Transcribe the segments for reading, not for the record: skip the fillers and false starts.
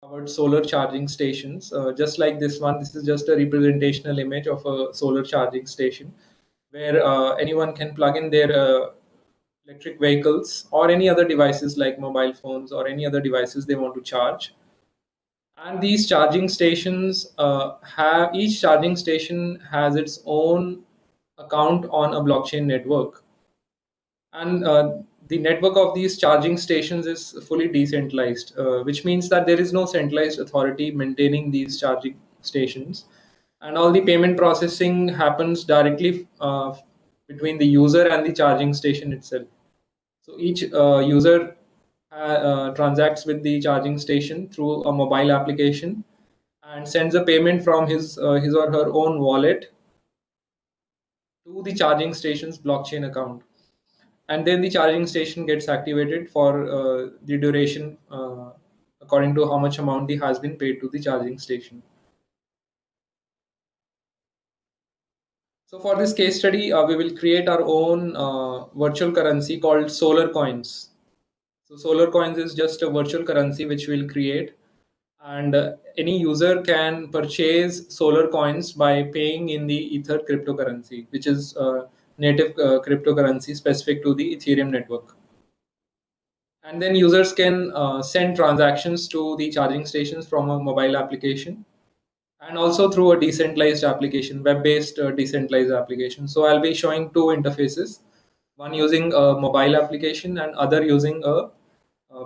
powered solar charging stations. Just like this one, this is just a representational image of a solar charging station where anyone can plug in their electric vehicles or any other devices like mobile phones or any other devices they want to charge. And these charging stations have each charging station has its own account on a blockchain network, and the network of these charging stations is fully decentralized, which means that there is no centralized authority maintaining these charging stations, and all the payment processing happens directly between the user and the charging station itself. So each user transacts with the charging station through a mobile application and sends a payment from his or her own wallet to the charging station's blockchain account, and then the charging station gets activated for the duration according to how much amount has been paid to the charging station. So for this case study, we will create our own virtual currency called Solar Coins. So Solar Coins is just a virtual currency which we'll create, and any user can purchase Solar Coins by paying in the Ether cryptocurrency, which is native cryptocurrency specific to the Ethereum network. And then users can send transactions to the charging stations from a mobile application and also through a decentralized application, web-based decentralized application. So I'll be showing two interfaces, one using a mobile application and other using a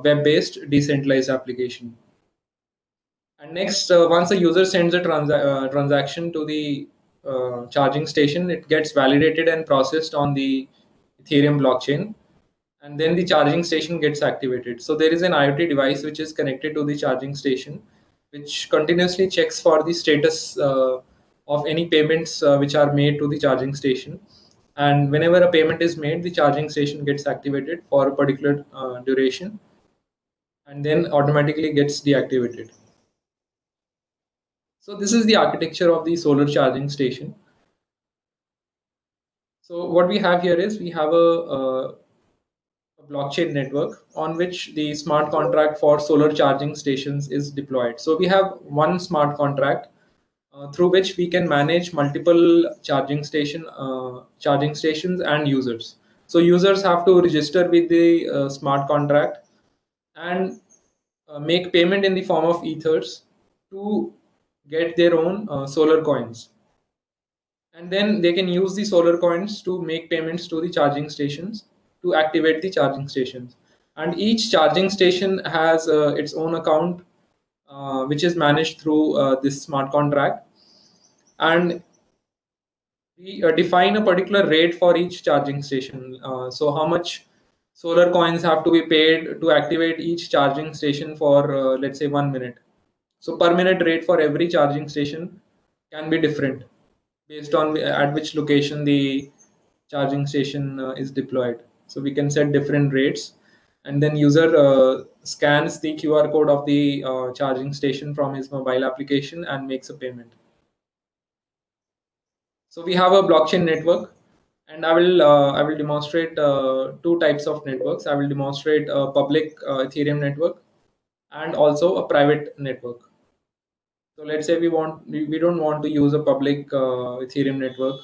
web-based decentralized application. And next, once a user sends a transaction to the charging station, it gets validated and processed on the Ethereum blockchain, and then the charging station gets activated. So there is an IoT device which is connected to the charging station, which continuously checks for the status of any payments which are made to the charging station. And whenever a payment is made, the charging station gets activated for a particular duration and then automatically gets deactivated. So this is the architecture of the solar charging station. So what we have here is we have a blockchain network on which the smart contract for solar charging stations is deployed. So we have one smart contract through which we can manage multiple charging stations and users. So users have to register with the smart contract and make payment in the form of ethers to get their own solar coins, and then they can use the solar coins to make payments to the charging stations to activate the charging stations. And each charging station has its own account which is managed through this smart contract, and we define a particular rate for each charging station. So how much solar coins have to be paid to activate each charging station for let's say 1 minute. So per minute rate for every charging station can be different based on at which location the charging station is deployed. So we can set different rates, and then user scans the QR code of the charging station from his mobile application and makes a payment. So we have a blockchain network, and I will demonstrate two types of networks. I will demonstrate a public Ethereum network and also a private network. So let's say we don't want to use a public Ethereum network,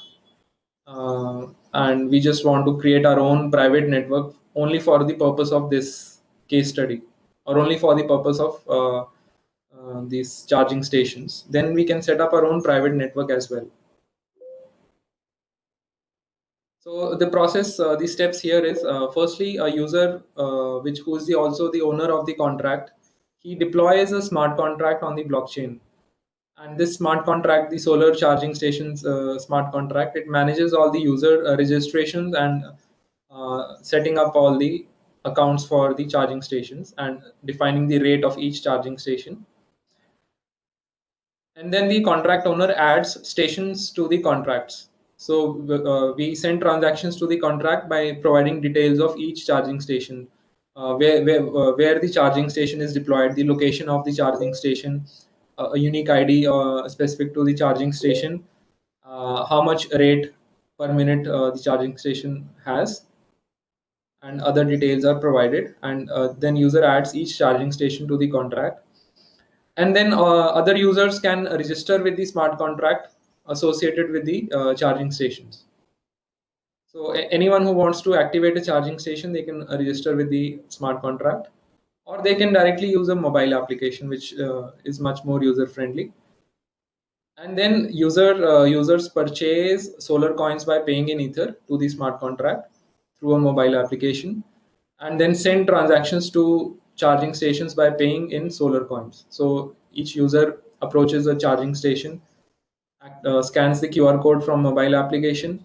and we just want to create our own private network only for the purpose of this case study, or only for the purpose of these charging stations. Then we can set up our own private network as well. So the process, the steps here is firstly a user, which who is also the owner of the contract, he deploys a smart contract on the blockchain, and this smart contract, the solar charging stations smart contract, it manages all the user registrations and setting up all the accounts for the charging stations and defining the rate of each charging station. And then the contract owner adds stations to the contracts. So we send transactions to the contract by providing details of each charging station, where the charging station is deployed, the location of the charging station, a unique ID specific to the charging station, how much rate per minute the charging station has, and other details are provided. And then user adds each charging station to the contract. And then other users can register with the smart contract associated with the charging stations. So anyone who wants to activate a charging station, they can register with the smart contract, or they can directly use a mobile application, which is much more user friendly. And then users purchase solar coins by paying in ether to the smart contract through a mobile application, and then send transactions to charging stations by paying in solar coins. So each user approaches a charging station, scans the QR code from mobile application,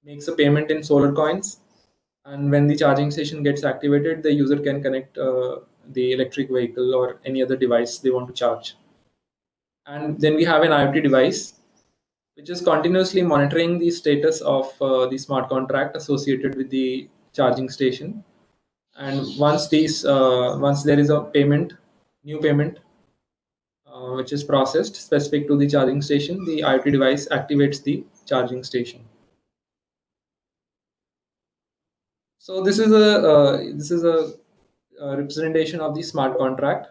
makes a payment in solar coins, and when the charging station gets activated, the user can connect the electric vehicle or any other device they want to charge. And then we have an IoT device which is continuously monitoring the status of the smart contract associated with the charging station. And once there is a payment, new payment, which is processed specific to the charging station, the IoT device activates the charging station. So this is a representation of the smart contract.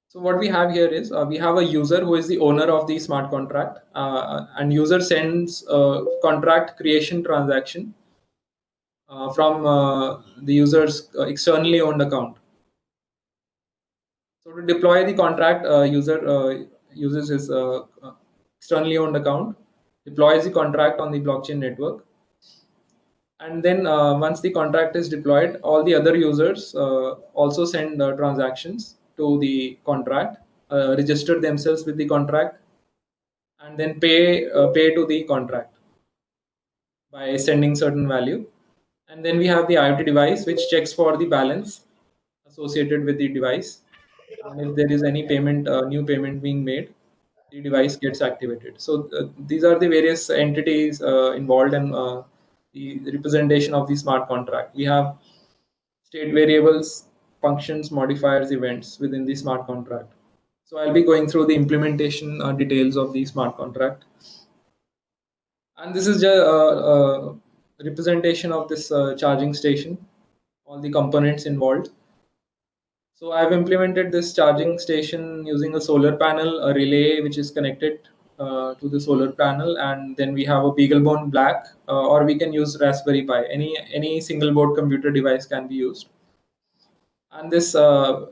So what we have here is we have a user who is the owner of the smart contract, and user sends a contract creation transaction from the user's externally owned account. So to deploy the contract, user uses his externally owned account, deploys the contract on the blockchain network, and then once the contract is deployed, all the other users also send transactions to the contract, register themselves with the contract, and then pay to the contract by sending certain value. And then we have the IoT device which checks for the balance associated with the device, and if there is any payment, new payment being made, the device gets activated. So these are the various entities involved in the representation of the smart contract. We have state variables, functions, modifiers, events within the smart contract. So I'll be going through the implementation details of the smart contract. And this is just a representation of this charging station, all the components involved. So I've implemented this charging station using a solar panel, a relay which is connected to the solar panel, and then we have a BeagleBone Black, or we can use Raspberry Pi. Any single board computer device can be used. And this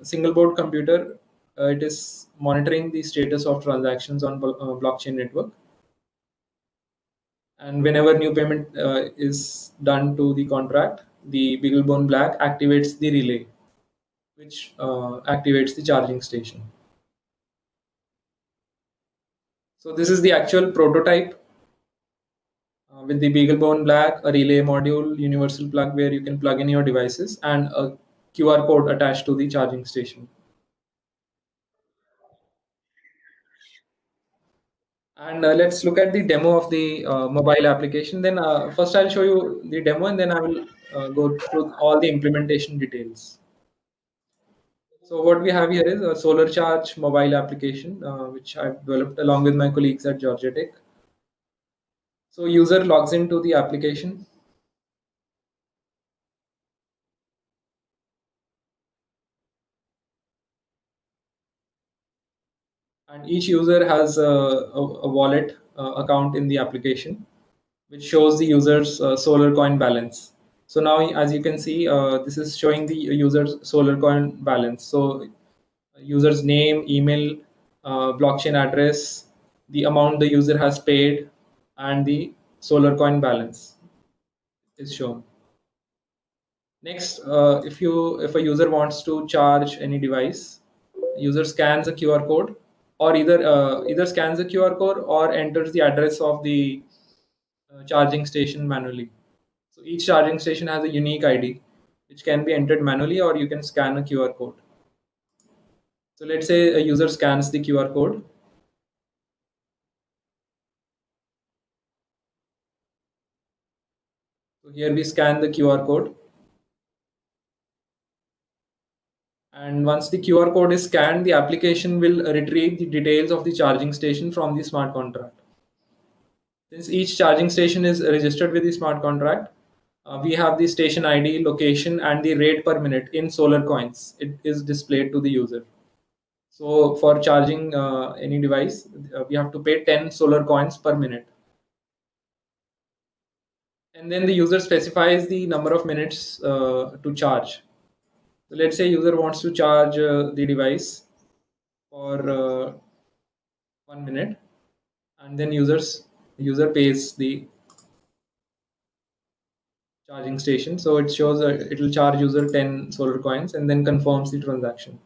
single board computer, it is monitoring the status of transactions on blockchain network. And whenever new payment is done to the contract, the BeagleBone Black activates the relay, which activates the charging station. So this is the actual prototype with the BeagleBone Black, a relay module, universal plug where you can plug in your devices, and a QR code attached to the charging station. And let's look at the demo of the mobile application. Then first I'll show you the demo, and then I will go through all the implementation details. So what we have here is a Solar Charge mobile application, which I've developed along with my colleagues at Georgia Tech. So user logs into the application. And each user has a wallet account in the application, which shows the user's solar coin balance. So now, as you can see, this is showing the user's solar coin balance. So user's name, email, blockchain address, the amount the user has paid, and the solar coin balance is shown. Next, if a user wants to charge any device, user scans a QR code, or either scans a QR code or enters the address of the charging station manually. So each charging station has a unique ID, which can be entered manually, or you can scan a QR code. So let's say a user scans the QR code. So here we scan the QR code. And once the QR code is scanned, the application will retrieve the details of the charging station from the smart contract. Since each charging station is registered with the smart contract, we have the station ID, location, and the rate per minute in Solar Coins. It is displayed to the user. So for charging any device, we have to pay 10 Solar Coins per minute. And then the user specifies the number of minutes to charge. So let's say user wants to charge the device for 1 minute, and then user pays the charging station. So it shows it will charge user 10 Solar Coins and then confirms the transaction.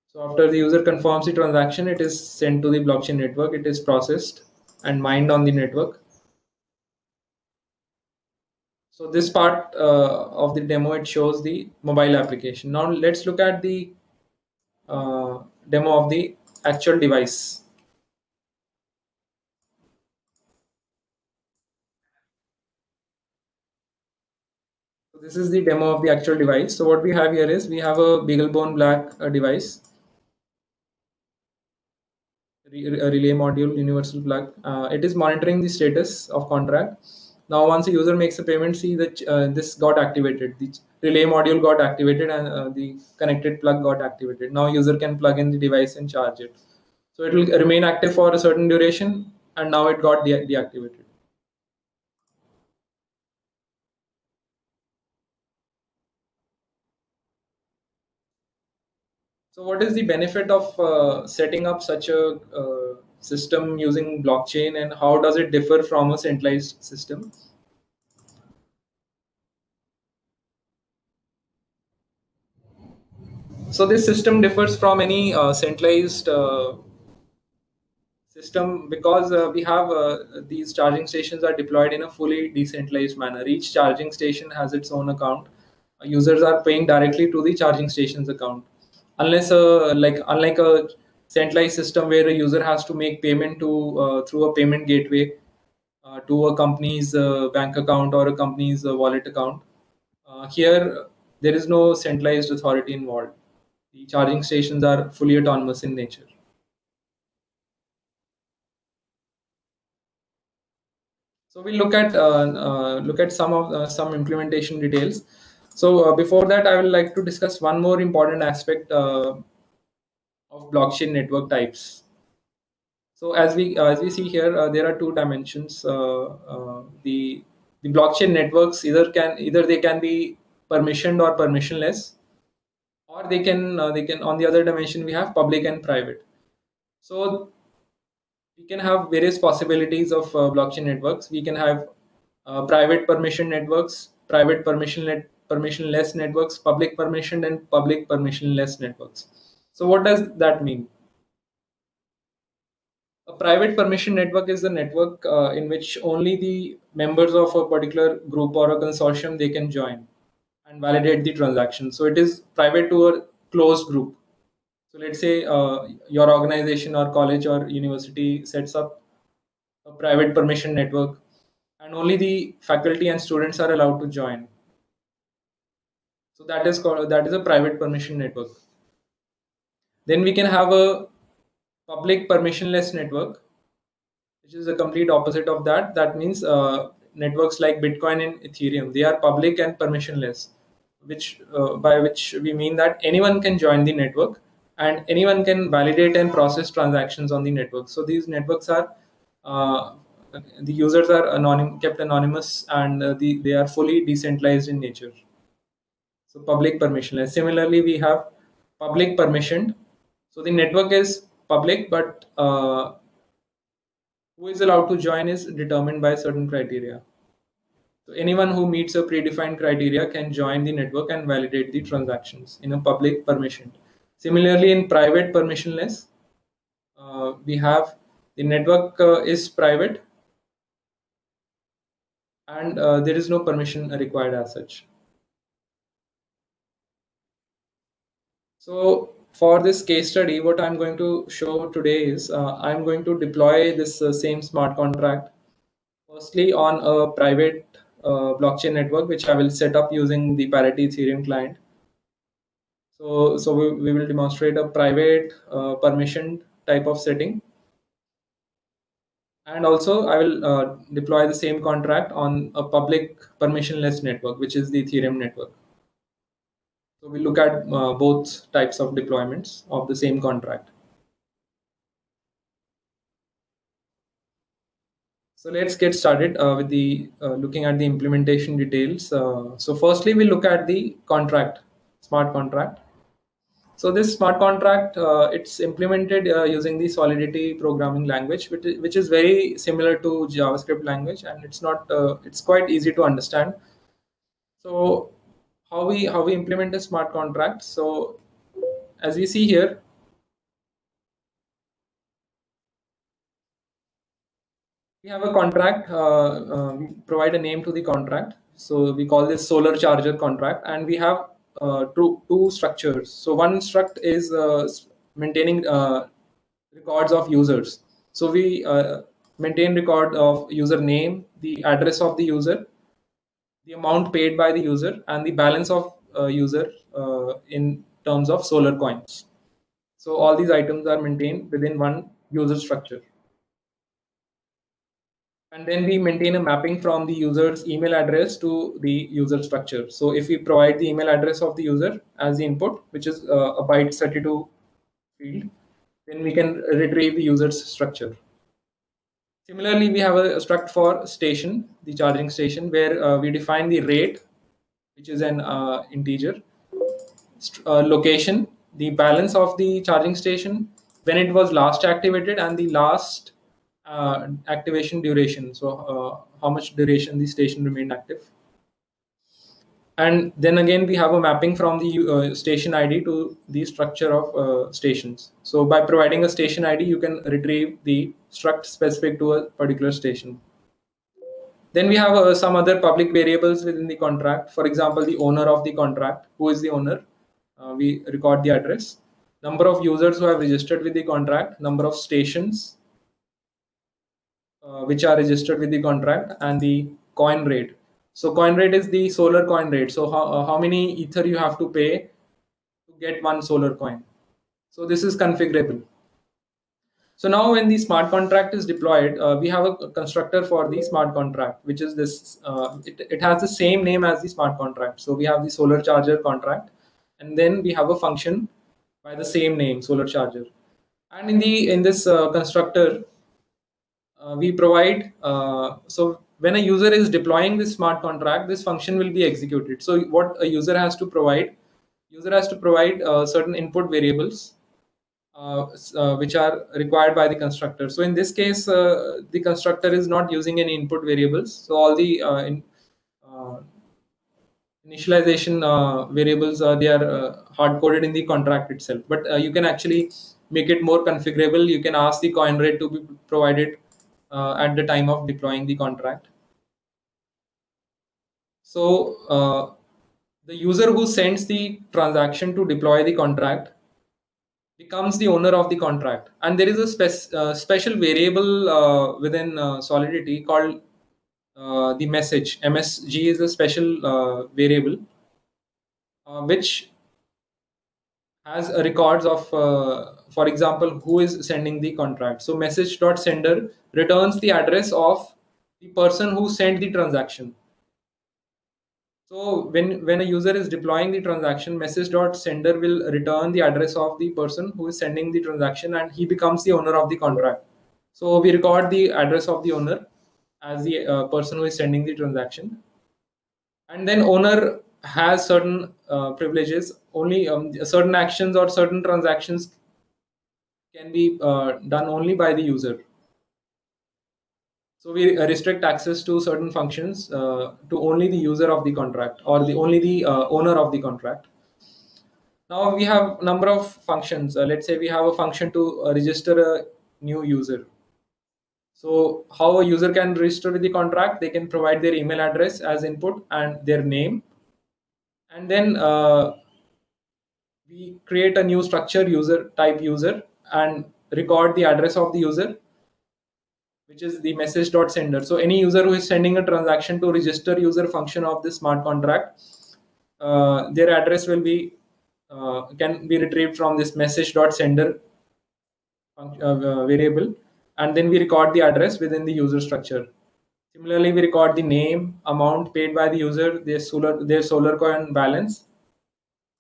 So after the user confirms the transaction, it is sent to the blockchain network. It is processed and mined on the network. So this part of the demo, it shows the mobile application. Now let's look at the demo of the actual device. So this is the demo of the actual device. So what we have here is we have a BeagleBone Black device, a relay module, universal plug. It is monitoring the status of contract. Now, once a user makes a payment, see that this got activated. The relay module got activated and the connected plug got activated. Now, user can plug in the device and charge it. So it will remain active for a certain duration, and now it got deactivated. So, what is the benefit of setting up such a system using blockchain, and how does it differ from a centralized system? So, this system differs from any centralized system because we have these charging stations are deployed in a fully decentralized manner. Each charging station has its own account. Users are paying directly to the charging station's account, unless unlike a centralized system where a user has to make payment to through a payment gateway to a company's bank account or a company's wallet account. Here, there is no centralized authority involved. The charging stations are fully autonomous in nature. So we look at some implementation details. So before that, I would like to discuss one more important aspect of blockchain network types. So as we see here, there are two dimensions. The blockchain networks either they can be permissioned or permissionless, or they can on the other dimension we have public and private. So we can have various possibilities of blockchain networks. We can have private permission networks, private permissionless networks, public permission and public permissionless networks. So what does that mean? A private permission network is the network in which only the members of a particular group or a consortium they can join and validate the transaction. So it is private to a closed group. So let's say your organization or college or university sets up a private permission network, and only the faculty and students are allowed to join. So that is a private permission network. Then we can have a public permissionless network, which is the complete opposite of that. That means networks like Bitcoin and Ethereum, they are public and permissionless, which by which we mean that anyone can join the network and anyone can validate and process transactions on the network. So these networks are uh, the users are kept anonymous, and they are fully decentralized in nature. So public permissionless. Similarly, we have public permissioned. So the network is public, but who is allowed to join is determined by certain criteria. So anyone who meets a predefined criteria can join the network and validate the transactions in a public permission. Similarly, in private permissionless, we have the network is private, and there is no permission required as such. So for this case study, what I'm going to show today is I'm going to deploy this same smart contract firstly on a private blockchain network, which I will set up using the Parity Ethereum client. So we will demonstrate a private permission type of setting. And also I will deploy the same contract on a public permissionless network, which is the Ethereum network. So we look at both types of deployments of the same contract. So let's get started with the looking at the implementation details. So firstly, we look at the contract, smart contract. So this smart contract, it's implemented using the Solidity programming language, which is very similar to JavaScript language, and it's not it's quite easy to understand. So how we implement a smart contract? So as we see here, we have a contract. We provide a name to the contract. So we call this solar charger contract, and we have two structures. So one struct is maintaining records of users. So we maintain record of user name, the address of the user, the amount paid by the user, and the balance of user in terms of solar coins. So all these items are maintained within one user structure. And then we maintain a mapping from the user's email address to the user structure. So if we provide the email address of the user as the input, which is a byte 32 field, then we can retrieve the user's structure. Similarly, we have a struct for station, the charging station, where we define the rate, which is an integer, location, the balance of the charging station, when it was last activated, and the last activation duration. So how much duration the station remained active. And then again, we have a mapping from the station ID to the structure of stations. So by providing a station ID, you can retrieve the struct specific to a particular station. Then we have some other public variables within the contract. For example, the owner of the contract. Who is the owner? We record the address. Number of users who have registered with the contract. Number of stations which are registered with the contract, and the coin rate. So coin rate is the solar coin rate. So how many ether you have to pay to get one solar coin. So this is configurable. So now when the smart contract is deployed, we have a constructor for the smart contract, which is this, it has the same name as the smart contract. So we have the solar charger contract, and then we have a function by the same name, solar charger. And in this constructor, we provide, so when a user is deploying this smart contract, this function will be executed. So what a user has to provide certain input variables which are required by the constructor. So in this case, the constructor is not using any input variables. So all the uh, initialization variables, they are hard coded in the contract itself. But you can actually make it more configurable. You can ask the coin rate to be provided at the time of deploying the contract. So the user who sends the transaction to deploy the contract becomes the owner of the contract, and there is a special variable within Solidity called the message. MSG is a special variable which has records of, for example, who is sending the contract. So message.sender returns the address of the person who sent the transaction. So when a user is deploying the transaction, message.sender will return the address of the person who is sending the transaction, and he becomes the owner of the contract. So we record the address of the owner as the person who is sending the transaction, and then owner has certain privileges. Only certain actions or certain transactions can be done only by the user. So we restrict access to certain functions to only the user of the contract, or the only the owner of the contract. Now we have number of functions. Let's say we have a function to register a new user. So how a user can register with the contract? They can provide their email address as input and their name, and then we create a new structure, user type user, and record the address of the user, which is the message.sender. So any user who is sending a transaction to register user function of the smart contract, their address will be can be retrieved from this message.sender variable, and then we record the address within the user structure. Similarly, we record the name, amount paid by the user, their solar coin balance,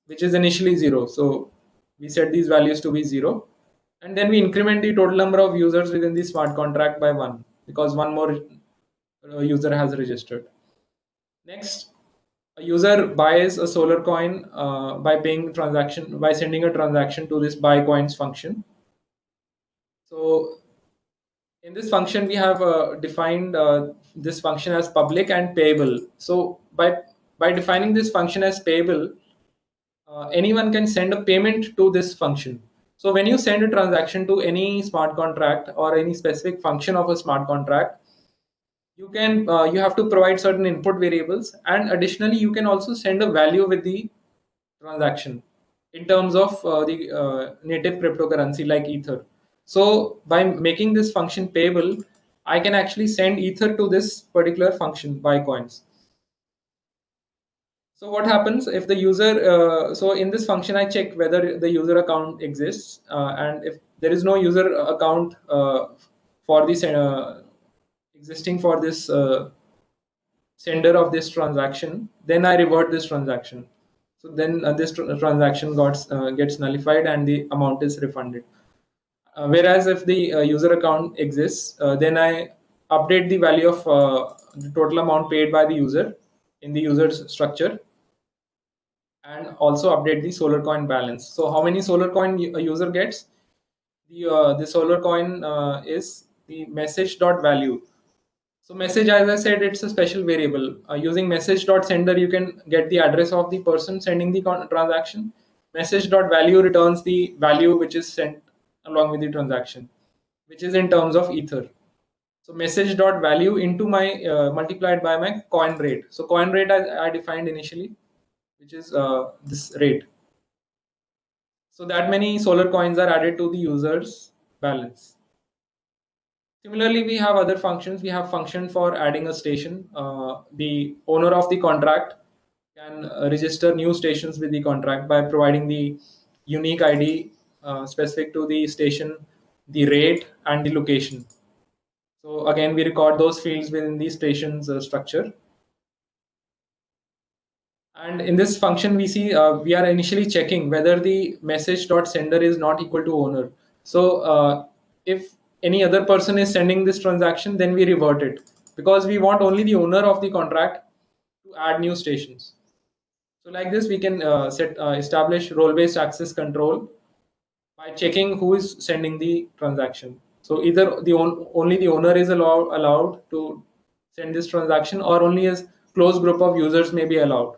which is initially 0. So we set these values to be 0, and then we increment the total number of users within the smart contract by 1, because one more user has registered. Next, a user buys a solar coin by sending a transaction to this buy coins function. So in this function, we have defined this function as public and payable. So by defining this function as payable, anyone can send a payment to this function. So when you send a transaction to any smart contract or any specific function of a smart contract, you have to provide certain input variables, and additionally you can also send a value with the transaction in terms of the native cryptocurrency like ether. So by making this function payable, I can actually send ether to this particular function buy coins. So what happens if the user, so in this function I check whether the user account exists, and if there is no user account for this existing for this sender of this transaction, then I revert this transaction. So then this transaction gets nullified and the amount is refunded. Whereas if the user account exists, then I update the value of the total amount paid by the user in the user's structure, and also update the solar coin balance. So how many solar coin a user gets? The solar coin is the message dot value. So message, as I said, it's a special variable. Using message dot sender, you can get the address of the person sending the transaction. Message dot value returns the value which is sent along with the transaction, which is in terms of ether. So message dot value into my multiplied by my coin rate. So coin rate I defined initially, which is this rate. So that many solar coins are added to the user's balance. Similarly, we have other functions. We have function for adding a station. The owner of the contract can register new stations with the contract by providing the unique ID specific to the station, the rate, and the location. So again, we record those fields within the station's structure. And in this function, we see we are initially checking whether the message dot sender is not equal to owner. So if any other person is sending this transaction, then we revert it, because we want only the owner of the contract to add new stations. So like this, we can establish role-based access control by checking who is sending the transaction. So either only the owner is allowed to send this transaction, or only a close group of users may be allowed.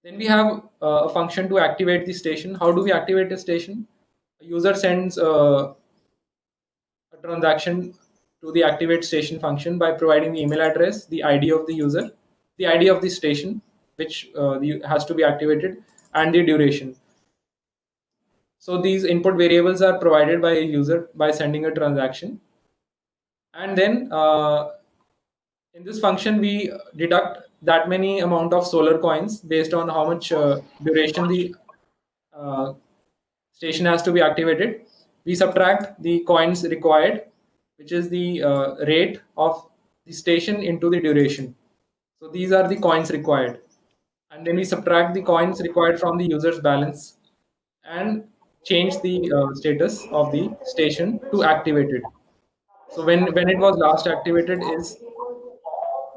Then we have a function to activate the station. How do we activate a station? A user sends a transaction to the activate station function by providing the email address, the ID of the user, the ID of the station, which has to be activated, and the duration. So these input variables are provided by a user by sending a transaction. And then in this function, we deduct that many amount of solar coins based on how much duration the uh, station has to be activated. We subtract the coins required, which is the rate of the station into the duration. So these are the coins required. And then we subtract the coins required from the user's balance and change the status of the station to activated. So when it was last activated is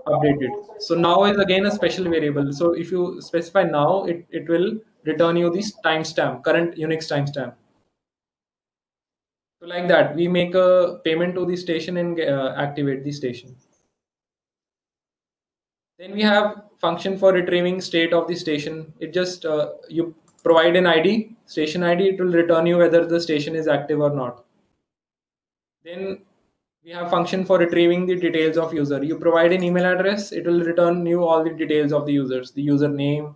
updated. So now is again a special variable. So if you specify now, it will return you this timestamp, current Unix timestamp. So like that, we make a payment to the station and activate the station. Then we have function for retrieving state of the station. It just you provide an ID, station ID. It will return you whether the station is active or not. Then we have function for retrieving the details of user. You provide an email address. It will return you all the details of the users: the username,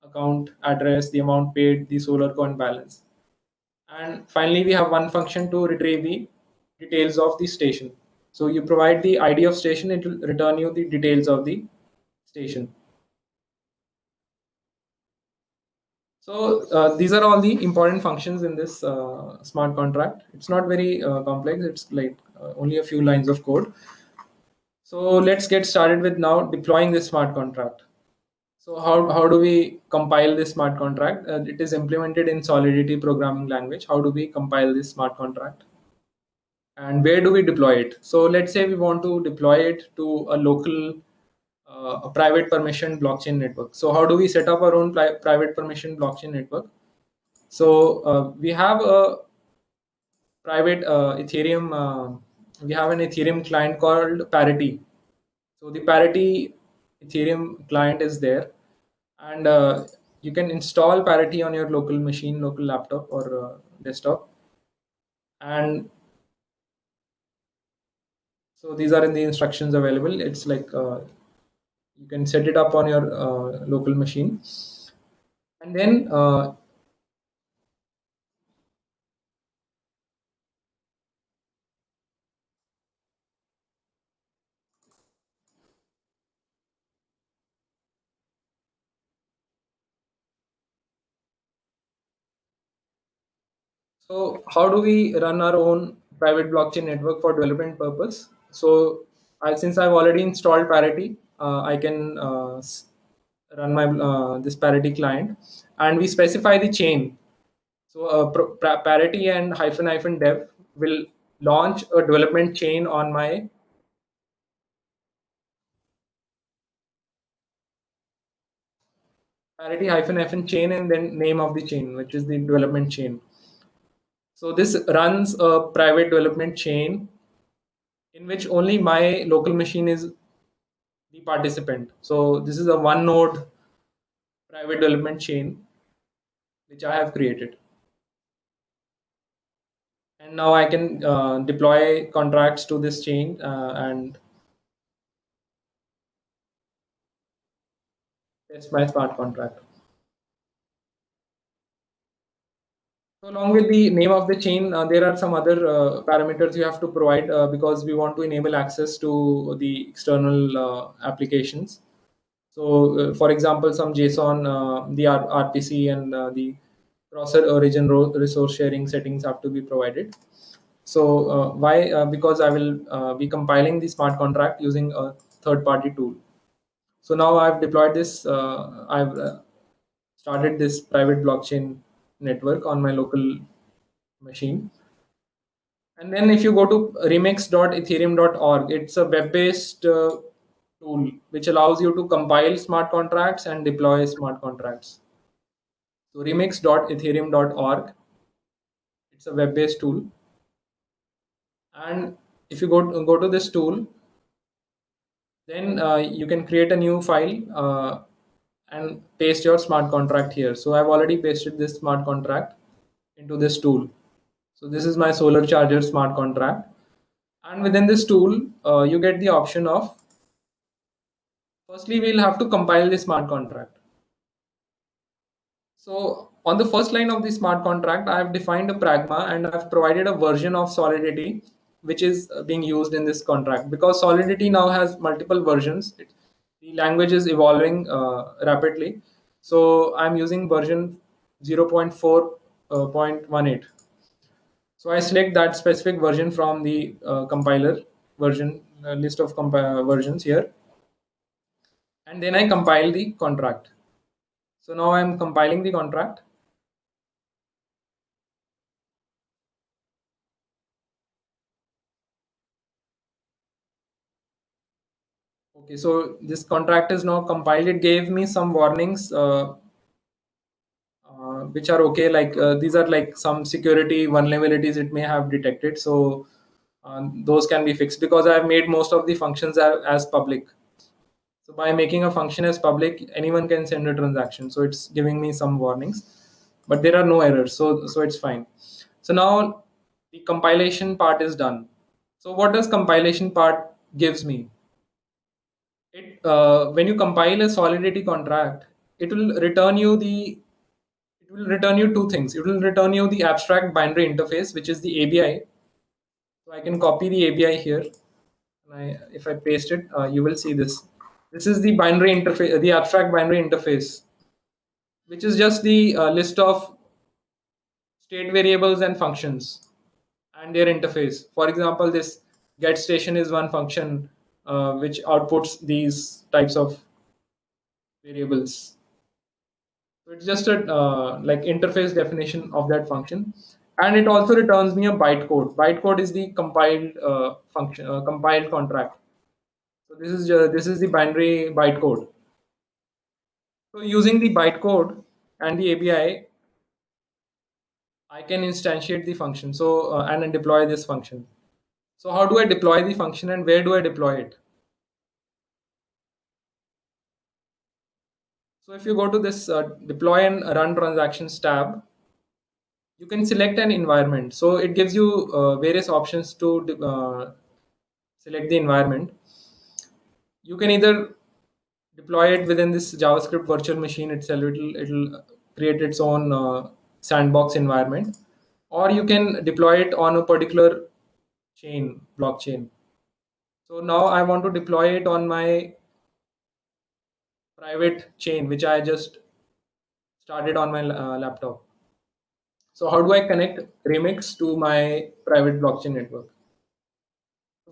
account address, the amount paid, the solar coin balance. And finally, we have one function to retrieve the details of the station. So you provide the ID of station, it will return you the details of the station. So these are all the important functions in this smart contract. It's not very complex. It's like only a few lines of code. So let's get started with now deploying this smart contract. So how do we compile this smart contract? It is implemented in Solidity programming language. How do we compile this smart contract? And where do we deploy it? So let's say we want to deploy it to a local, a private permission blockchain network. So how do we set up our own private permission blockchain network? So we have a private Ethereum. We have an Ethereum client called Parity. So the Parity Ethereum client is there, and you can install Parity on your local machine, local laptop or desktop. And so these are in the instructions available. It's like you can set it up on your local machine, and then so how do we run our own private blockchain network for development purpose? So since I've already installed Parity, I can run my this Parity client, and we specify the chain. So Parity and hyphen dev will launch a development chain on my Parity hyphen chain, and then name of the chain, which is the development chain. So this runs a private development chain in which only my local machine is the participant. So this is a one node private development chain which I have created. And now I can deploy contracts to this chain and test my smart contract. So along with the name of the chain, there are some other parameters you have to provide because we want to enable access to the external applications. So, for example, some JSON, the RPC, and the process origin resource sharing settings have to be provided. So, why? Because I will be compiling the smart contract using a third-party tool. So now I've deployed this. I've started this private blockchain network on my local machine. And then if you go to remix.ethereum.org, it's a web-based tool which allows you to compile smart contracts and deploy smart contracts. So remix.ethereum.org, it's a web-based tool. And if you go to this tool, then you can create a new file and paste your smart contract here. So I've already pasted this smart contract into this tool. So this is my solar charger smart contract. And within this tool, you get the option of, firstly, we'll have to compile the smart contract. So on the first line of the smart contract, I have defined a pragma and I've provided a version of Solidity which is being used in this contract, because Solidity now has multiple versions. The language is evolving rapidly. So I'm using version 0.4.18. So I select that specific version from the compiler version list of versions here, and then I compile the contract. So now I'm compiling the contract. Okay, so this contract is now compiled. It gave me some warnings which are okay. Like these are like some security vulnerabilities it may have detected. So those can be fixed because I have made most of the functions as public. So by making a function as public, anyone can send a transaction. So it's giving me some warnings, but there are no errors. So it's fine. So now the compilation part is done. So what does compilation part gives me? It when you compile a Solidity contract, it will return you the it will return you two things. It will return you the abstract binary interface, which is the ABI. So I can copy the ABI here, and if I paste it, you will see this. This is the binary interface, the abstract binary interface. which is just the list of state variables and functions and their interface. For example, this get station is one function which outputs these types of variables. So it's just a like interface definition of that function, and it also returns me a bytecode. Bytecode is the compiled function, compiled contract. So this is the binary bytecode. So using the bytecode and the API, I can instantiate the function. So and then deploy this function. So how do I deploy the function and where do I deploy it? So if you go to this deploy and run transactions tab, you can select an environment. So it gives you various options to select the environment. You can either deploy it within this JavaScript virtual machine itself. It'll create its own sandbox environment, or you can deploy it on a particular chain, blockchain. So now I want to deploy it on my private chain, which I just started on my laptop. So how do I connect Remix to my private blockchain network?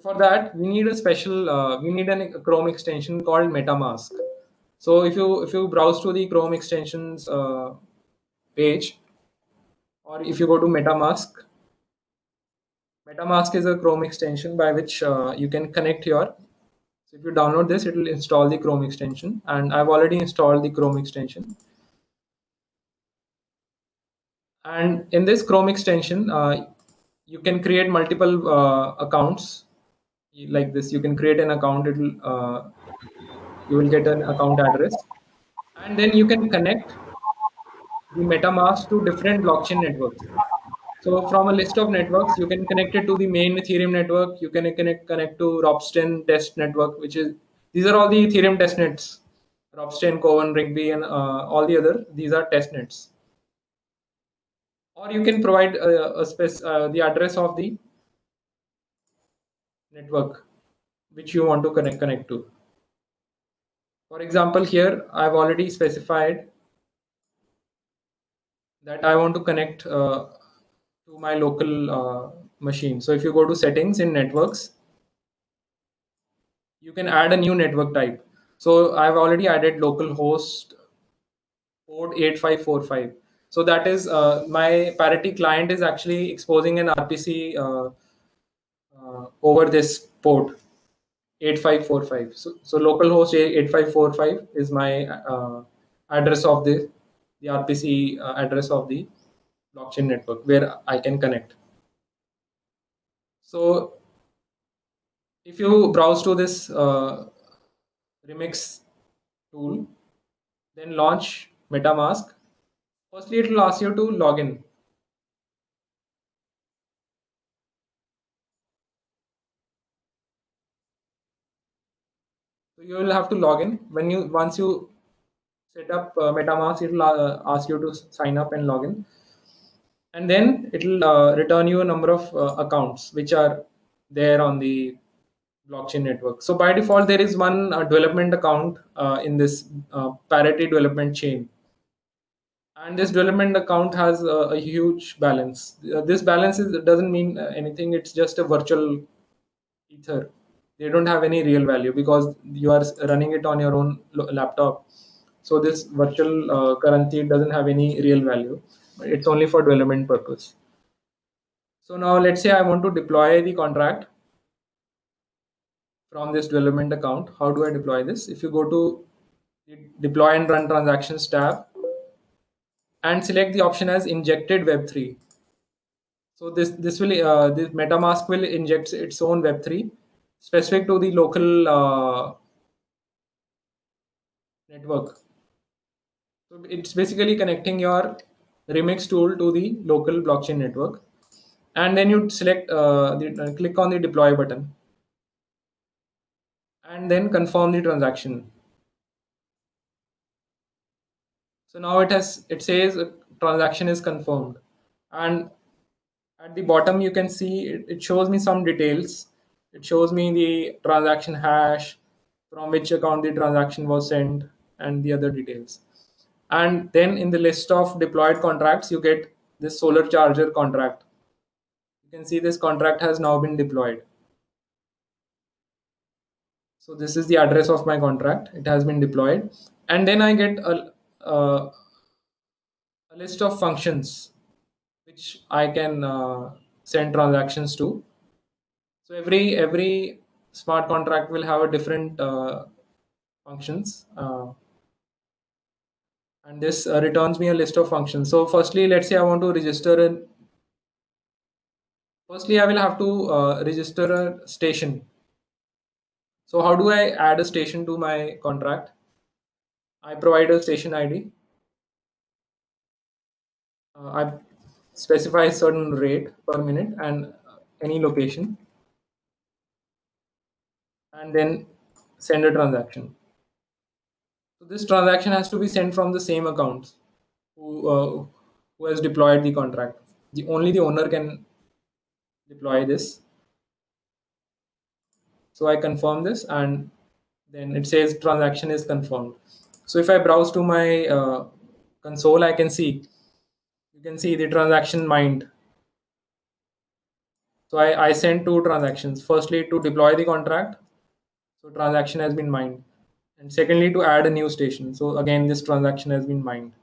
For that, we need a special, we need a Chrome extension called MetaMask. So if you browse to the Chrome extensions page, or if you go to MetaMask, MetaMask is a Chrome extension by which you can connect your. So if you download this, it will install the Chrome extension, and I've already installed the Chrome extension. And in this Chrome extension, you can create multiple accounts like this. You can create an account. You will get an account address, and then you can connect the MetaMask to different blockchain networks. So from a list of networks, you can connect it to the main Ethereum network. You can connect to Ropsten test network, which is these are all the Ethereum test nets. Ropsten, Cohen, Rigby, and all the other. These are test nets. Or you can provide the address of the network which you want to connect to. For example, here I've already specified that I want to connect to my local machine. So if you go to settings in networks, you can add a new network type. So I've already added localhost port 8545. So that is my parity client is actually exposing an RPC over this port 8545. So localhost 8545 is my address of the RPC address of the blockchain network where I can connect. So if you browse to this Remix tool, then launch MetaMask. Firstly, it will ask you to log in. So you will have to log in. Once you set up MetaMask, it will ask you to sign up and log in, and then it will return you a number of accounts which are there on the blockchain network. So by default, there is one development account in this Parity development chain, and this development account has a huge balance. This balance doesn't mean anything. It's just a virtual ether. They don't have any real value because you are running it on your own laptop. So this virtual currency doesn't have any real value. It's only for development purpose. So now let's say I want to deploy the contract from this development account. How do I deploy this? If you go to the deploy and run transactions tab and select the option as injected Web3. So this MetaMask will inject its own Web3 specific to the local network. So it's basically connecting your Remix tool to the local blockchain network, and then you select click on the deploy button, and then confirm the transaction. So now it says transaction is confirmed, and at the bottom you can see it shows me some details. It shows me the transaction hash, from which account the transaction was sent, and the other details. And then in the list of deployed contracts, you get this solar charger contract. You can see this contract has now been deployed. So this is the address of my contract. It has been deployed. And then I get a list of functions which I can send transactions to. So every smart contract will have a different functions, and this returns me a list of functions. So firstly, let's say I want to register an. Firstly, I will have to register a station. So how do I add a station to my contract? I provide a station ID. I specify a certain rate per minute and any location, and then send a transaction. So this transaction has to be sent from the same account who has deployed the contract. The owner can deploy this. So I confirm this, and then it says transaction is confirmed. So if I browse to my console, I can see you can see the transaction mined. So I sent two transactions. Firstly, to deploy the contract, so transaction has been mined, and secondly, to add a new station. So again, this transaction has been mined.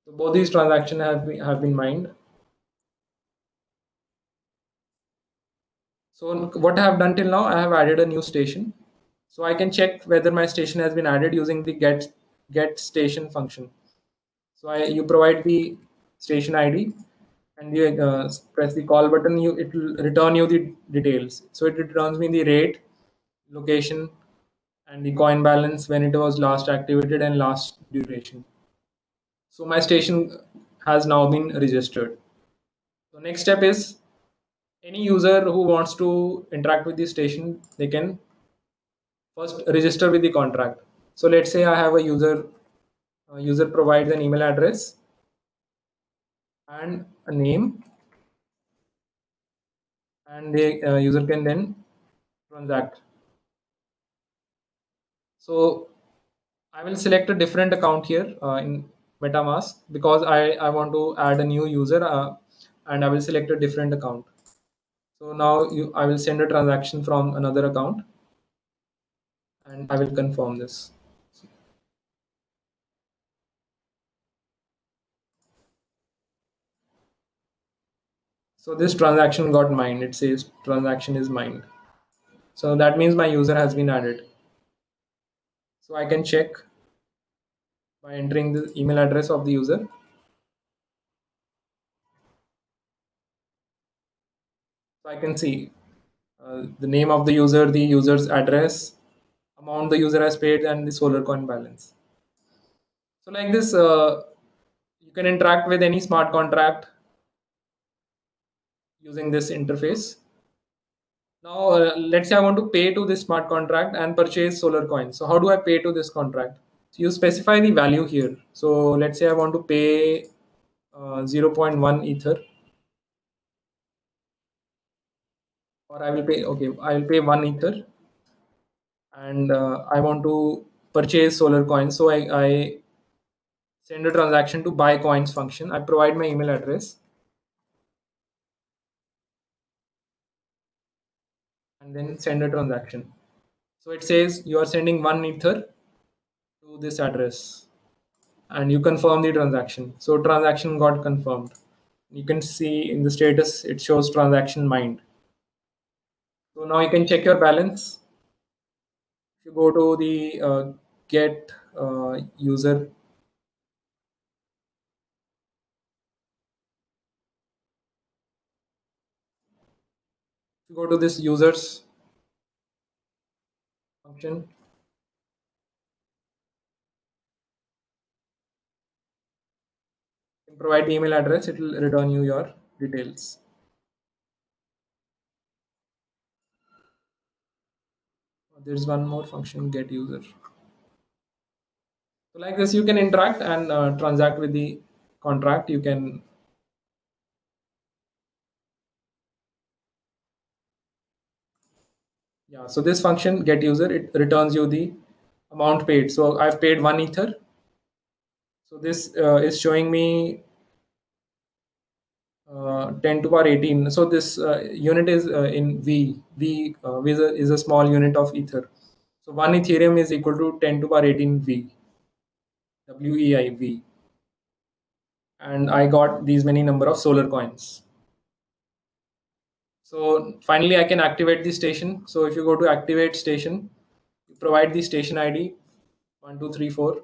So both these transactions have been mined. So what I have done till now, I have added a new station. So I can check whether my station has been added using the get station function. So you provide the station ID, and you press the call button. It will return you the details. So it returns me the rate, location, and the coin balance when it was last activated and last duration. So my station has now been registered. So next step is any user who wants to interact with the station, they can first register with the contract. So let's say I have a user provides an email address and a name, and the user can then transact. So I will select a different account here in MetaMask because I want to add a new user, and I will select a different account. So now I will send a transaction from another account, and I will confirm this. So this transaction got mined. It says transaction is mined. So that means my user has been added. So I can check by entering the email address of the user. So I can see the name of the user, the user's address, amount the user has paid, and the solar coin balance. So like this, you can interact with any smart contract using this interface. Now, let's say I want to pay to this smart contract and purchase solar coins. So how do I pay to this contract? So you specify the value here. So let's say I want to pay 0 0.1 ether, or I will pay. Okay, I will pay 1 ether, and I want to purchase solar coins. So I send a transaction to buy coins function. I provide my email address, and then send a transaction. So it says you are sending 1 ether to this address, and you confirm the transaction. So transaction got confirmed. You can see in the status it shows transaction mined. So now you can check your balance. If you go to the get user, if you go to this users function, you can provide the email address. It will return you your details. There's one more function, get user. So like this, you can interact and transact with the contract. You can, yeah. So this function get user, it returns you the amount paid. So I've paid 1 ether. So this is showing me 10 to power 18. So this unit is in V. V is a small unit of ether. So 1 Ethereum is equal to 10 to power 18 V. WEI V. And I got these many number of solar coins. So finally, I can activate the station. So if you go to activate station, you provide the station ID 1234.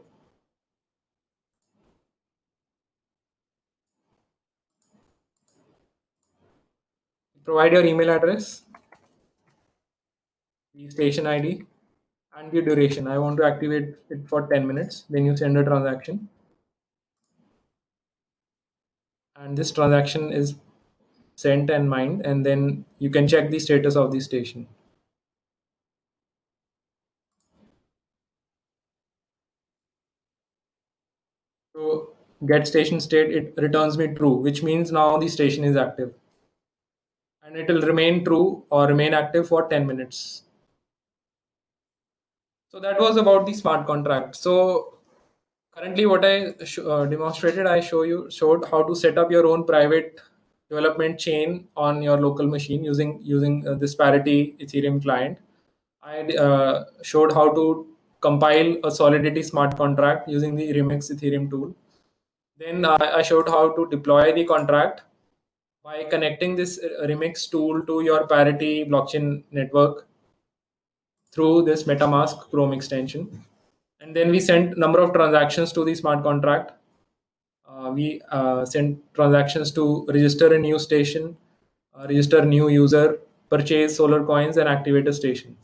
Provide your email address, the station ID, and the duration. I want to activate it for 10 minutes. Then you send a transaction, and this transaction is sent and mined, and then you can check the status of the station. So get station state, it returns me true, which means now the station is active, and it will remain true or remain active for 10 minutes. So that was about the smart contract. So currently, what I demonstrated, I showed how to set up your own private development chain on your local machine using this Parity Ethereum client. I showed how to compile a Solidity smart contract using the Remix Ethereum tool. Then I showed how to deploy the contract by connecting this Remix tool to your Parity blockchain network through this MetaMask Chrome extension. And then we sent number of transactions to the smart contract. We send transactions to register a new station, register new user, purchase solar coins, and activate a station.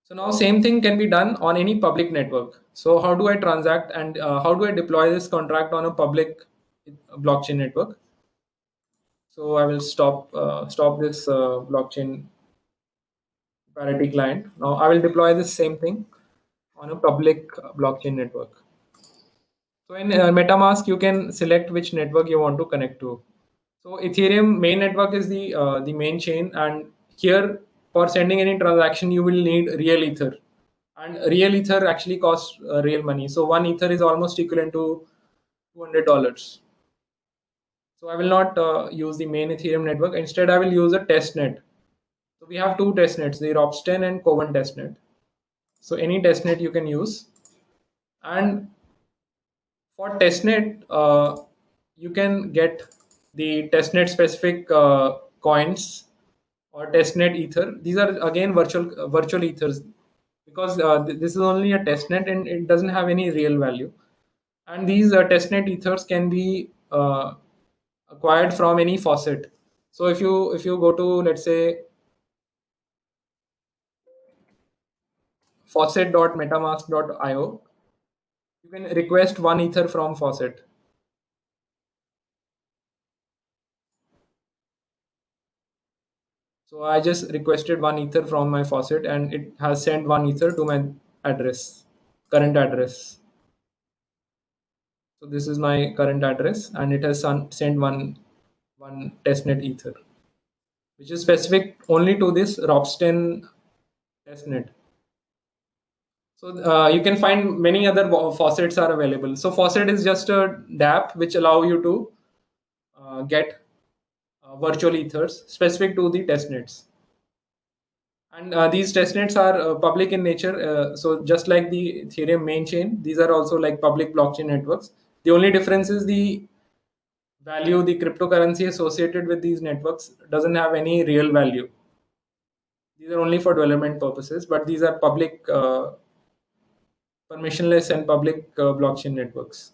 So now same thing can be done on any public network. So how do I transact and how do I deploy this contract on a public blockchain network? So I will stop this blockchain Parity client. Now I will deploy this same thing on a public blockchain network. So in MetaMask, you can select which network you want to connect to. So Ethereum main network is the main chain, and here for sending any transaction, you will need real ether, and real ether actually costs real money. So 1 ether is almost equivalent to $200. So I will not use the main Ethereum network. Instead, I will use a test net. So we have two test nets, the Ropsten and Coven testnet. So any testnet you can use, and for testnet, you can get the testnet specific coins or testnet ether. These are again virtual ethers because this is only a testnet and it doesn't have any real value. And these testnet ethers can be acquired from any faucet. So if you go to, let's say, faucet.metamask.io, you can request 1 ether from faucet. So I just requested 1 ether from my faucet and it has sent 1 ether to my address, current address. So this is my current address and it has sent one testnet ether, which is specific only to this Ropsten testnet. So you can find many other faucets are available. So faucet is just a DApp which allow you to get virtual ethers specific to the testnets. And these testnets are public in nature. So just like the Ethereum main chain, these are also like public blockchain networks. The only difference is the value, the cryptocurrency associated with these networks doesn't have any real value. These are only for development purposes, but these are public, permissionless, and public blockchain networks.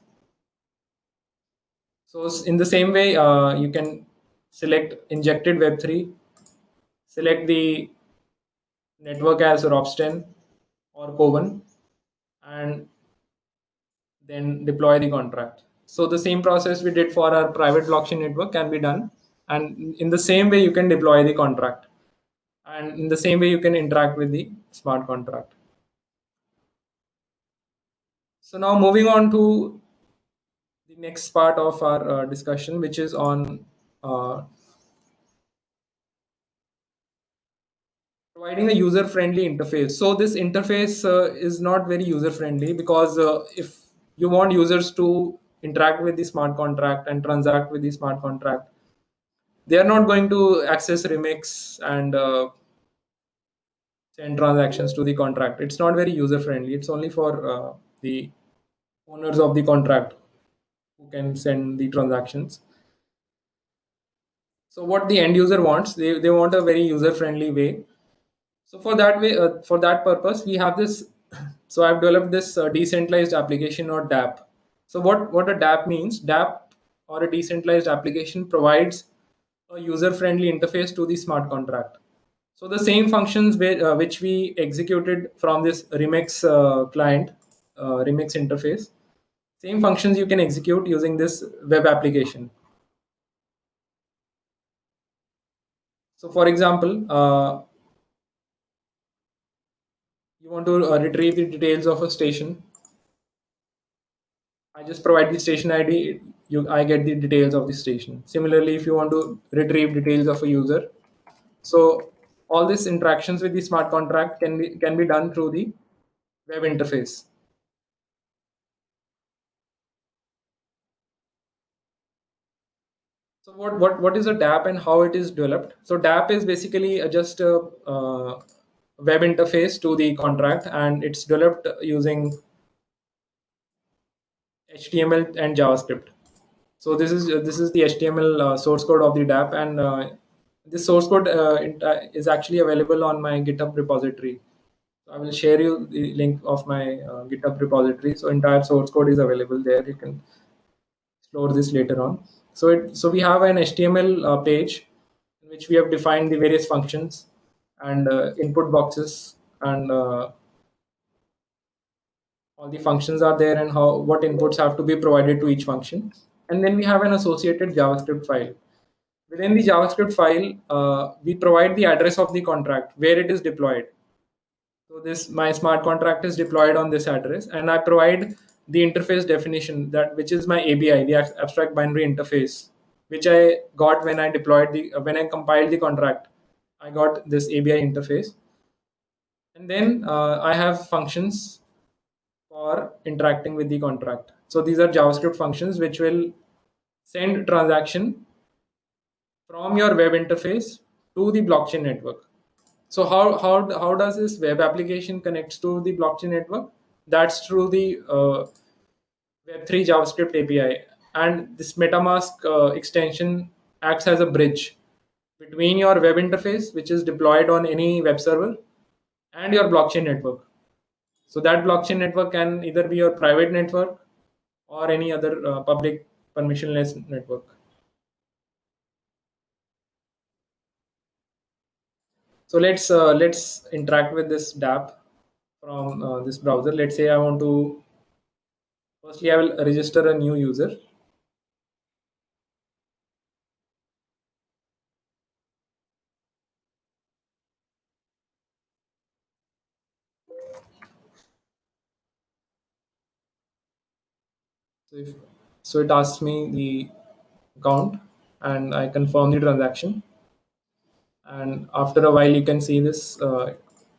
So in the same way, you can select injected Web3, select the network as Ropsten or Coven, and then deploy the contract. So the same process we did for our private blockchain network can be done. And in the same way, you can deploy the contract. And in the same way, you can interact with the smart contract. So now moving on to the next part of our discussion, which is on uh, providing a user-friendly interface. So this interface is not very user-friendly because if you want users to interact with the smart contract and transact with the smart contract, they are not going to access Remix and send transactions to the contract. It's not very user-friendly. It's only for the owners of the contract who can send the transactions. So what the end user wants, they want a very user-friendly way. So for that purpose, we have this. So I've developed this decentralized application or DApp. So what a DApp means? DApp or a decentralized application provides a user-friendly interface to the smart contract. So the same functions which we executed from this Remix client, Remix interface, same functions you can execute using this web application. So for example, you want to retrieve the details of a station. I just provide the station ID. I get the details of the station. Similarly, if you want to retrieve details of a user, so all these interactions with the smart contract can be done through the web interface. So what is a DApp and how it is developed? So DApp is basically just a web interface to the contract, and it's developed using HTML and JavaScript. So this is the HTML source code of the DApp, and this source code is actually available on my GitHub repository. So I will share you the link of my GitHub repository. So entire source code is available there. You can explore this later on. So we have an HTML page in which we have defined the various functions and input boxes, and all the functions are there and how what inputs have to be provided to each function. And then we have an associated JavaScript file. Within the JavaScript file, we provide the address of the contract where it is deployed. So this my smart contract is deployed on this address, and I provide the interface definition, that which is my ABI, the abstract binary interface, which I got when I deployed the when I compiled the contract. I got this ABI interface, and then I have functions for interacting with the contract. So these are JavaScript functions which will send transaction from your web interface to the blockchain network. So how does this web application connects to the blockchain network? That's through the Web3 JavaScript API, and this MetaMask extension acts as a bridge between your web interface, which is deployed on any web server, and your blockchain network. So that blockchain network can either be your private network or any other public permissionless network. So let's interact with this DApp from this browser. Let's say I want to firstly I will register a new user. So if so it asks me the account, and I confirm the transaction. And after a while, you can see this.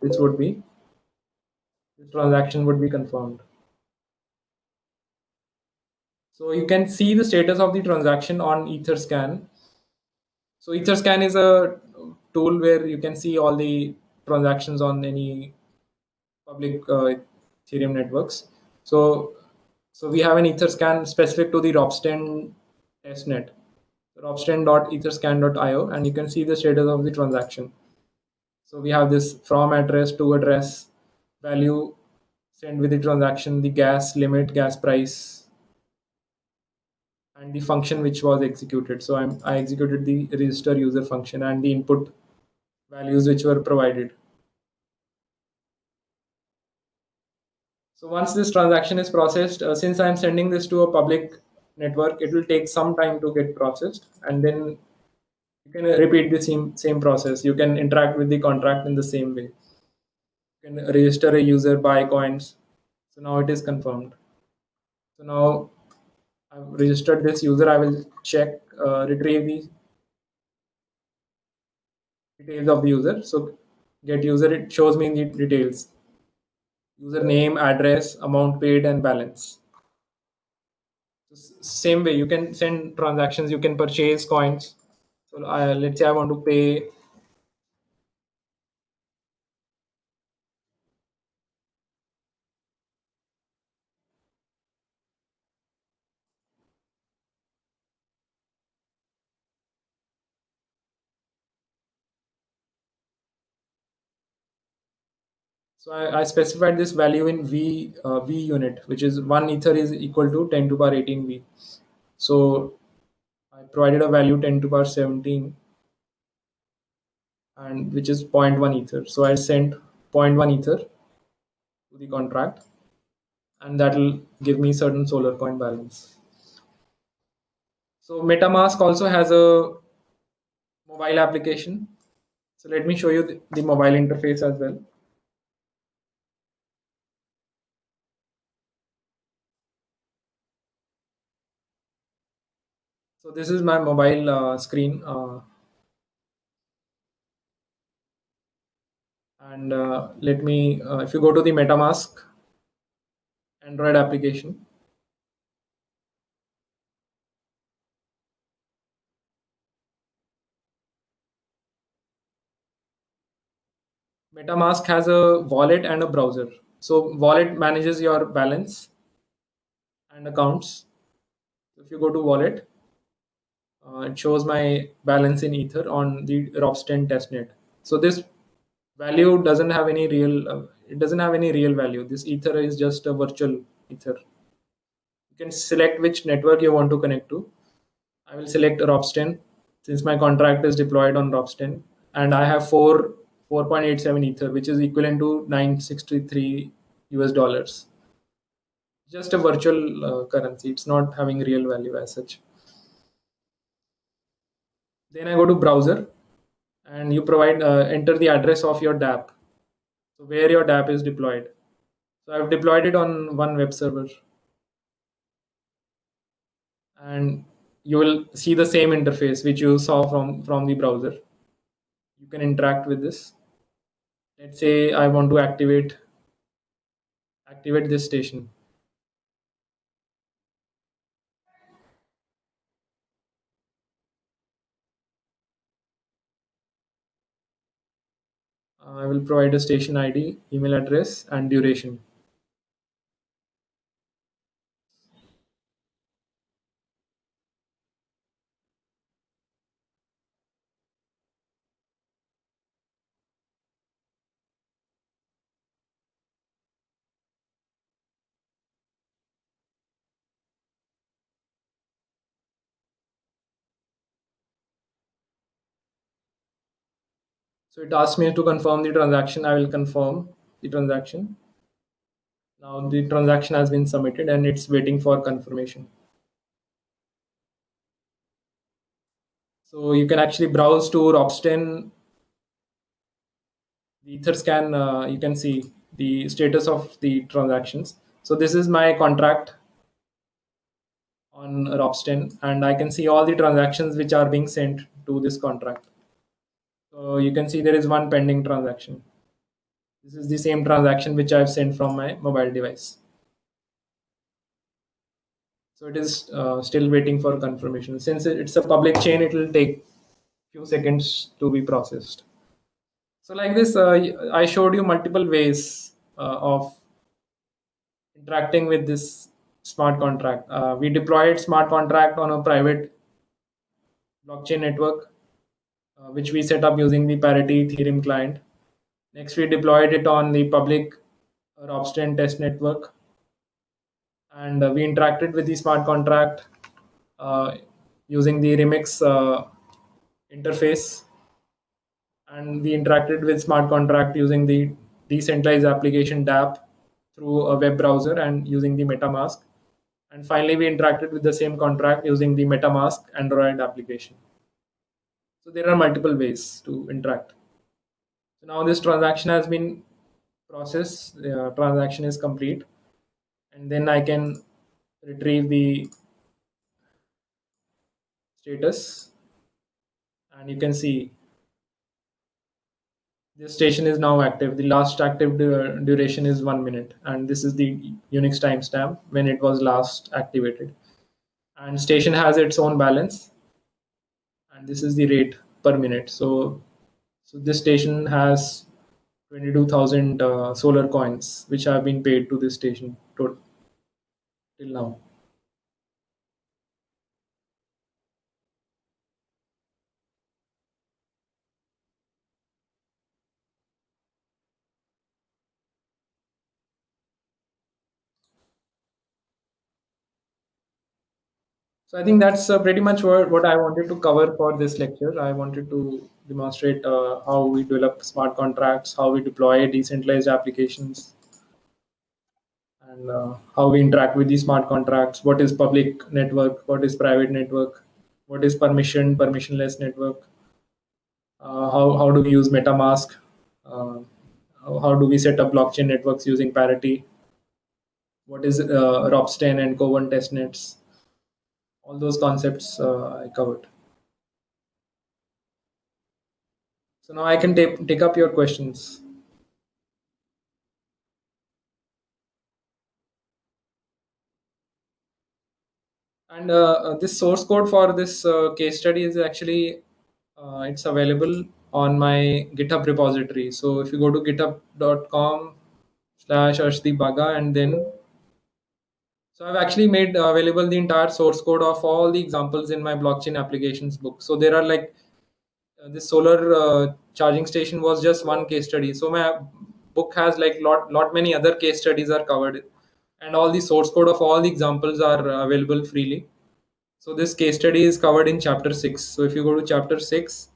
This would be this transaction would be confirmed. So you can see the status of the transaction on EtherScan. So EtherScan is a tool where you can see all the transactions on any public Ethereum networks. So so we have an EtherScan specific to the Ropsten testnet, ropsten.etherscan.io, and you can see the status of the transaction. So we have this from address to address, value sent with the transaction, the gas limit, gas price, and the function which was executed. So I executed the register user function and the input values which were provided. So once this transaction is processed, since I'm sending this to a public network, it will take some time to get processed, and then you can repeat the same process. You can interact with the contract in the same way. You can register a user, buy coins. So now it is confirmed. So now I've registered this user. I will check, retrieve the details of the user. So get user, it shows me the details: user name, address, amount paid, and balance. Same way, you can send transactions, you can purchase coins. So let's say I want to pay. So I specified this value in V unit, which is 1 ether is equal to 10 to power 18 V. So I provided a value 10 to power 17, and which is zero point 0.1 ether. So I sent zero point 0.1 ether to the contract, and that will give me certain solar coin balance. So MetaMask also has a mobile application. So let me show you the mobile interface as well. So this is my mobile screen, and let me. If you go to the MetaMask Android application, MetaMask has a wallet and a browser. So wallet manages your balance and accounts. If you go to wallet, it shows my balance in Ether on the Ropsten testnet. So this value doesn't have any real. It doesn't have any real value. This Ether is just a virtual Ether. You can select which network you want to connect to. I will select Ropsten since my contract is deployed on Ropsten, and I have 4.87 Ether, which is equivalent to 963 US dollars. Just a virtual currency. It's not having real value as such. Then I go to browser, and you provide enter the address of your DApp, so where your DApp is deployed. So I've deployed it on one web server, and you will see the same interface which you saw from the browser. You can interact with this. Let's say I want to activate this station. I will provide a station ID, email address, and duration. So it asks me to confirm the transaction. I will confirm the transaction. Now the transaction has been submitted and it's waiting for confirmation. So you can actually browse to Ropsten, the Etherscan. You can see the status of the transactions. So this is my contract on Ropsten, and I can see all the transactions which are being sent to this contract. So you can see there is one pending transaction. This is the same transaction which I've sent from my mobile device. So it is still waiting for confirmation. Since it's a public chain, it will take few seconds to be processed. So like this, I showed you multiple ways of interacting with this smart contract. We deployed smart contract on a private blockchain network, which we set up using the Parity Ethereum client. Next, we deployed it on the public Ropsten test network, and we interacted with the smart contract uh, using the Remix interface, and we interacted with smart contract using the decentralized application DApp through a web browser and using the MetaMask. And finally, we interacted with the same contract using the MetaMask Android application. So there are multiple ways to interact. So now this transaction has been processed, the transaction is complete, and then I can retrieve the status, and you can see This station is now active. The last active duration is 1 minute, and this is the Unix timestamp when it was last activated. And station has its own balance, and this is the rate per minute. So this station has 22,000 solar coins, which have been paid to this station till now. So I think that's pretty much what I wanted to cover for this lecture. I wanted to demonstrate how we develop smart contracts, how we deploy decentralized applications, and how we interact with these smart contracts. What is public network? What is private network? What is permissionless network? How do we use MetaMask? Uh, how do we set up blockchain networks using Parity? What is Ropsten and Covan testnets? All those concepts I covered. So now I can take up your questions. And this source code for this case study is actually it's available on my GitHub repository. So if you go to github.com/arshdeep and then so I've actually made available the entire source code of all the examples in my blockchain applications book. So there are like this solar charging station was just one case study. So my book has like lot many other case studies are covered, and all the source code of all the examples are available freely. So this case study is covered in chapter 6. So if you go to chapter 6,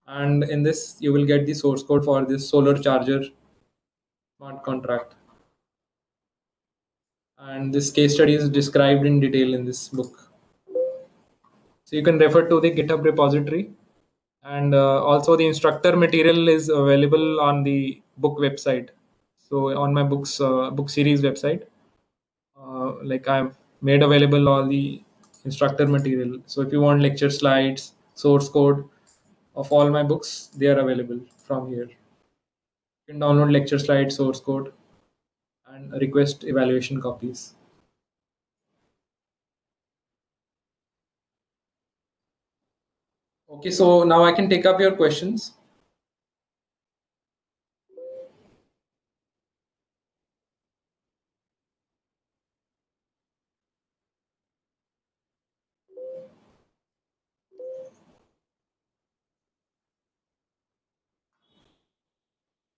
and in this you will get the source code for this solar charger smart contract. And this case study is described in detail in this book. So you can refer to the GitHub repository. And also the instructor material is available on the book website. So on my book series website, like I've made available all the instructor material. So if you want lecture slides, source code of all my books, they are available from here. You can download lecture slides, source code, and request evaluation copies. Okay, so now I can take up your questions.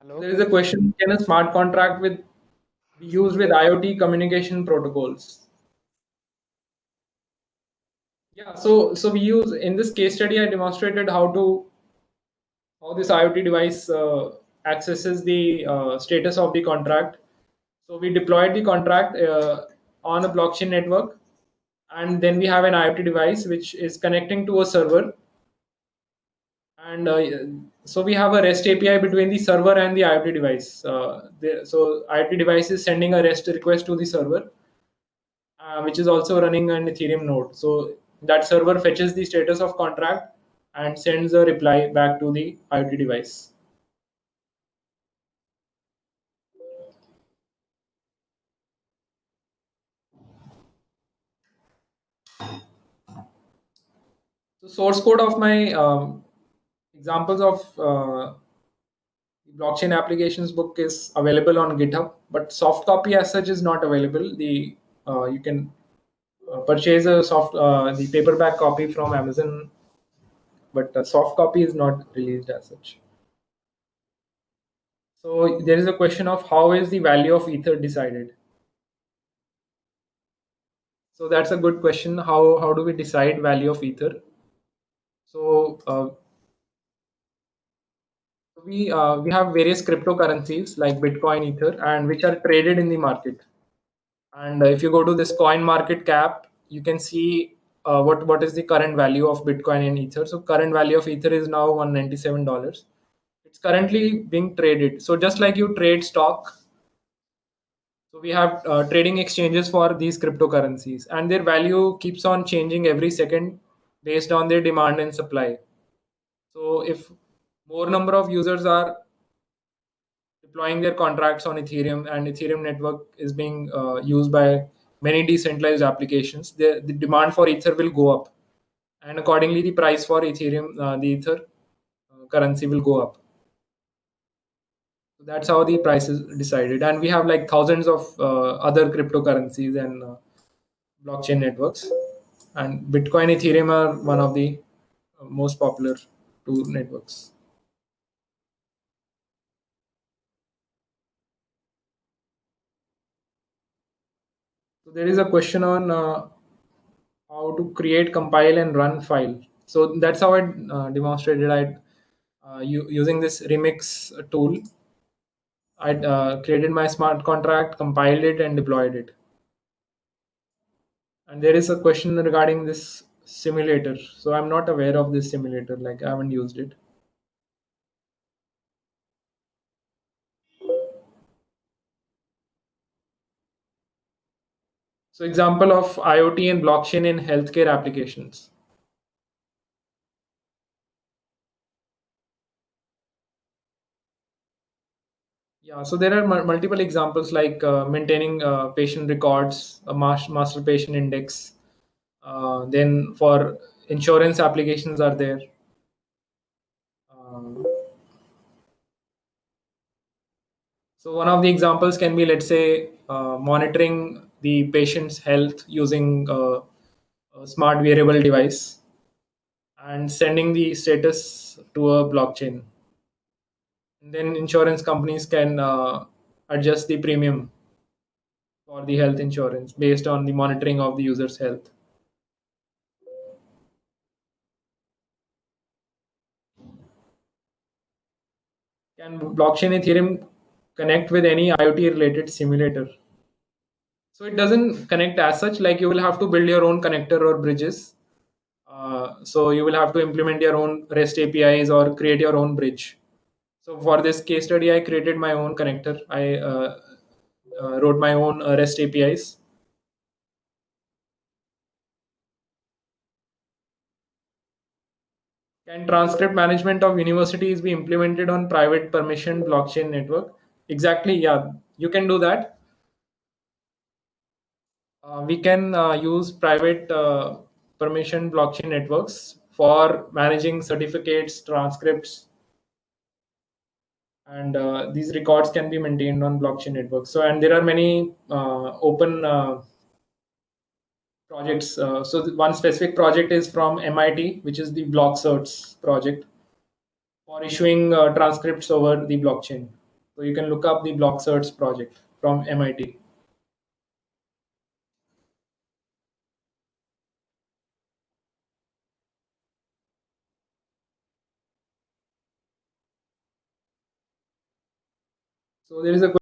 Hello. There is a question: can a smart contract be used with IoT communication protocols? Yeah, so we use in this case study. I demonstrated how this IoT device accesses the status of the contract. So we deployed the contract on a blockchain network, and then we have an IoT device which is connecting to a server, and so we have a REST API between the server and the IoT device. So IoT device is sending a REST request to the server, which is also running an Ethereum node. So that server fetches the status of contract and sends a reply back to the IoT device. So source code of my examples of blockchain applications book is available on GitHub, but soft copy as such is not available. The You can purchase the paperback copy from Amazon, but soft copy is not released as such. So there is a question of how is the value of ether decided. So that's a good question. How do we decide value of ether? So we have various cryptocurrencies like Bitcoin, Ether, and which are traded in the market. And if you go to this coin market cap, you can see what is the current value of Bitcoin and Ether. So current value of Ether is now $197. It's currently being traded. So just like you trade stock, so we have trading exchanges for these cryptocurrencies, and their value keeps on changing every second based on their demand and supply. So if more number of users are deploying their contracts on Ethereum, and Ethereum network is being used by many decentralized applications. The demand for Ether will go up, and accordingly, the price for Ethereum, the Ether currency, will go up. So that's how the price is decided. And we have like thousands of other cryptocurrencies and blockchain networks. And Bitcoin, Ethereum are one of the most popular two networks. So there is a question on how to create, compile, and run file. So that's how I demonstrated. Using this Remix tool, I created my smart contract, compiled it, and deployed it. And there is a question regarding this simulator. So I'm not aware of this simulator. Like I haven't used it. So example of IoT and blockchain in healthcare applications. Yeah, so there are multiple examples like maintaining patient records, a master patient index. Then for insurance applications are there. Uh, so one of the examples can be, let's say, monitoring the patient's health using a smart wearable device and sending the status to a blockchain. And then insurance companies can adjust the premium for the health insurance based on the monitoring of the user's health. Can blockchain Ethereum connect with any IoT related simulator? So it doesn't connect as such, like you will have to build your own connector or bridges. So you will have to implement your own REST APIs or create your own bridge. So for this case study, I created my own connector. I wrote my own REST APIs. Can transcript management of universities be implemented on private permission blockchain network? Exactly, yeah, you can do that. We can use private permission blockchain networks for managing certificates, transcripts, and these records can be maintained on blockchain networks. So, and there are many open projects. One specific project is from MIT, which is the BlockCerts project for issuing transcripts over the blockchain. So you can look up the BlockCerts project from MIT. So there is a